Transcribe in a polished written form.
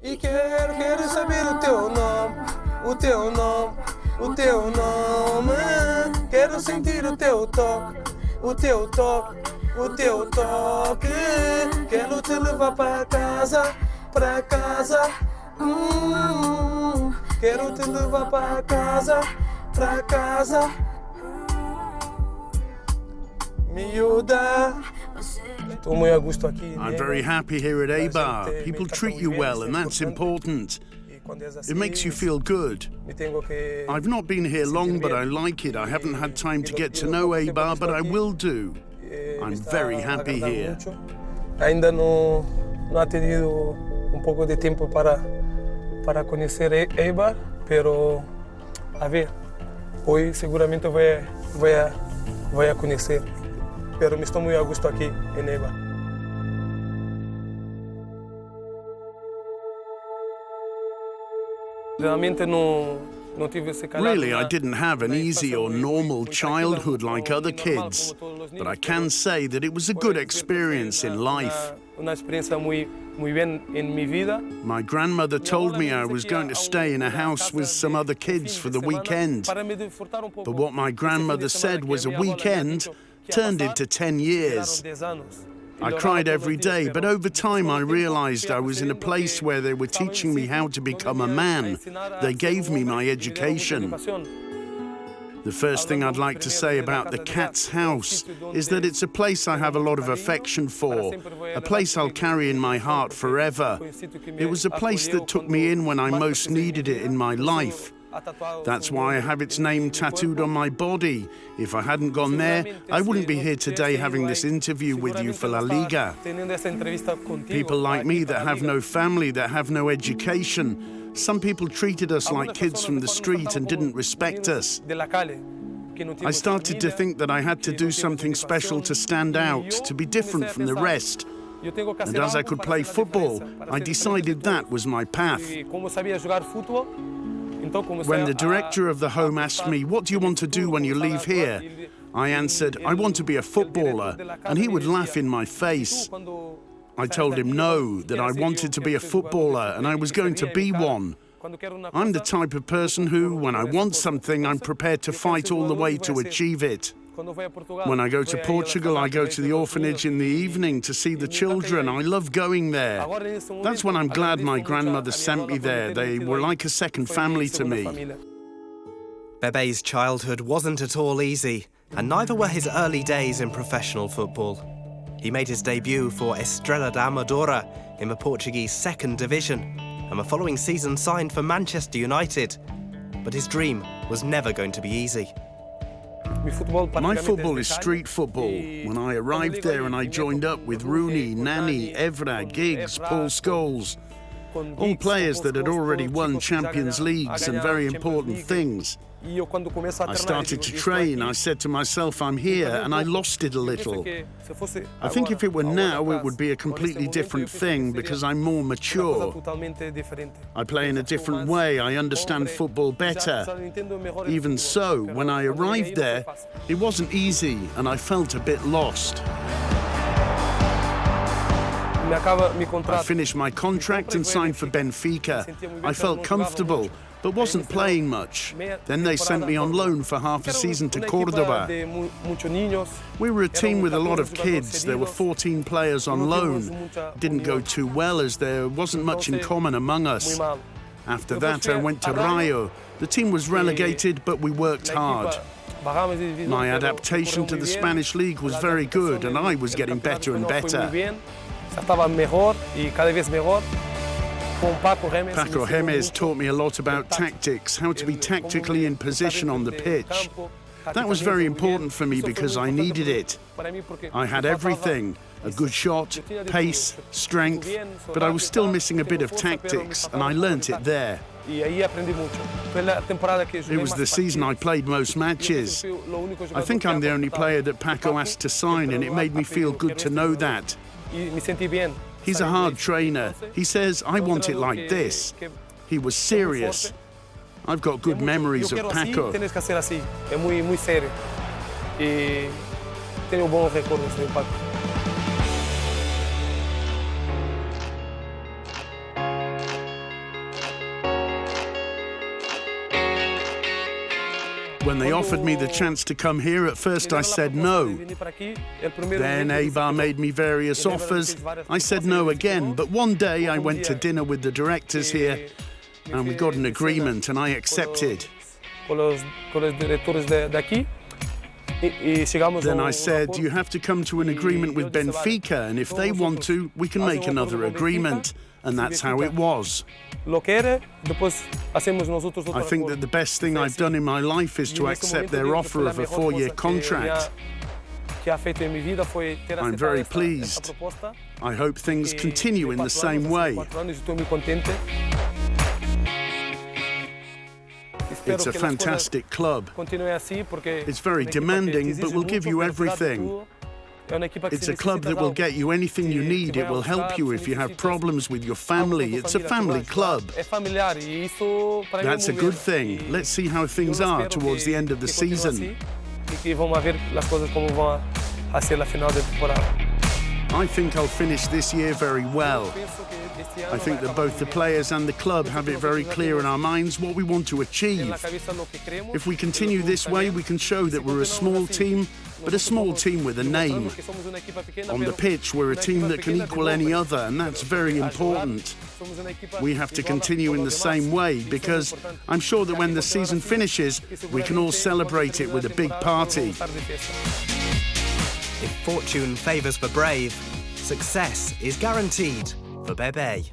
E quero saber o teu nome, o teu nome, o teu nome. Quero sentir o teu toque, o teu toque, o teu toque. Quero te levar para casa, para casa. Quero te levar para casa, para casa. Miúda. Estou muito a gosto aqui. I'm very happy here at Eibar. People treat you well, and that's important. It makes you feel good. I've not been here long, but I like it. I haven't had time to get to know Eibar, but I will do. I'm very happy here. Ainda não ha tenido pouco de tempo para conhecer Eibar, pero a ver, hoje seguramente vou a conhecer. Pero me estou muito a gosto aqui em Eibar. Realmente não tive esse calado. Really, I didn't have an easy or normal childhood like other kids, but I can say that it was a good experience in life. Uma experiência muito bem em minha vida. My grandmother told me I was going to stay in a house with some other kids for the weekend, but what my grandmother said was a weekend turned into 10 years. I cried every day, but over time I realized I was in a place where they were teaching me how to become a man. They gave me my education. The first thing I'd like to say about the Cat's House is that it's a place I have a lot of affection for, a place I'll carry in my heart forever. It was a place that took me in when I most needed it in my life. That's why I have its name tattooed on my body. If I hadn't gone there, I wouldn't be here today having this interview with you for La Liga. People like me that have no family, that have no education. Some people treated us like kids from the street and didn't respect us. I started to think that I had to do something special to stand out, to be different from the rest. And as I could play football, I decided that was my path. When the director of the home asked me, "What do you want to do when you leave here?" I answered, "I want to be a footballer," and he would laugh in my face. I told him no, that I wanted to be a footballer and I was going to be one. I'm the type of person who, when I want something, I'm prepared to fight all the way to achieve it. When I go to Portugal, I go to the orphanage in the evening to see the children. I love going there. That's when I'm glad my grandmother sent me there. They were like a second family to me. Bebe's childhood wasn't at all easy, and neither were his early days in professional football. He made his debut for Estrela da Amadora in the Portuguese second division, and the following season signed for Manchester United. But his dream was never going to be easy. My football is street football. When I arrived there and I joined up with Rooney, Nani, Evra, Giggs, Paul Scholes, all players that had already won Champions Leagues and very important things. I started to train. I said to myself, I'm here, and I lost it a little. I think if it were now, it would be a completely different thing because I'm more mature. I play in a different way. I understand football better. Even so, when I arrived there, it wasn't easy, and I felt a bit lost. I finished my contract and signed for Benfica. I felt comfortable, but wasn't playing much. Then they sent me on loan for half a season to Cordoba. We were a team with a lot of kids. There were 14 players on loan. Didn't go too well as there wasn't much in common among us. After that, I went to Rayo. The team was relegated, but we worked hard. My adaptation to the Spanish league was very good, and I was getting better and better. Paco Gemes taught me a lot about tactics, how to be tactically in position on the pitch. That was very important for me because I needed it. I had everything, a good shot, pace, strength, but I was still missing a bit of tactics, and I learnt it there. It was the season I played most matches. I think I'm the only player that Paco asked to sign, and it made me feel good to know that. He's a hard trainer. He says, I want it like this. He was serious. I've got good memories of Paco. When they offered me the chance to come here, at first I said no. Then Eibar made me various offers. I said no again, but one day I went to dinner with the directors here and we got an agreement and I accepted. Then I said, you have to come to an agreement with Benfica, and if they want to, we can make another agreement. And that's how it was. I think that the best thing I've done in my life is to accept their offer of a 4-year contract. I'm very pleased. I hope things continue in the same way. It's a fantastic club. It's very demanding, but will give you everything. It's a club that will get you anything you need. It will help you if you have problems with your family. It's a family club. That's a good thing. Let's see how things are towards the end of the season. I think I'll finish this year very well. I think that both the players and the club have it very clear in our minds what we want to achieve. If we continue this way, we can show that we're a small team, but a small team with a name. On the pitch, we're a team that can equal any other, and that's very important. We have to continue in the same way, because I'm sure that when the season finishes, we can all celebrate it with a big party. If fortune favours the brave, success is guaranteed for Bebe.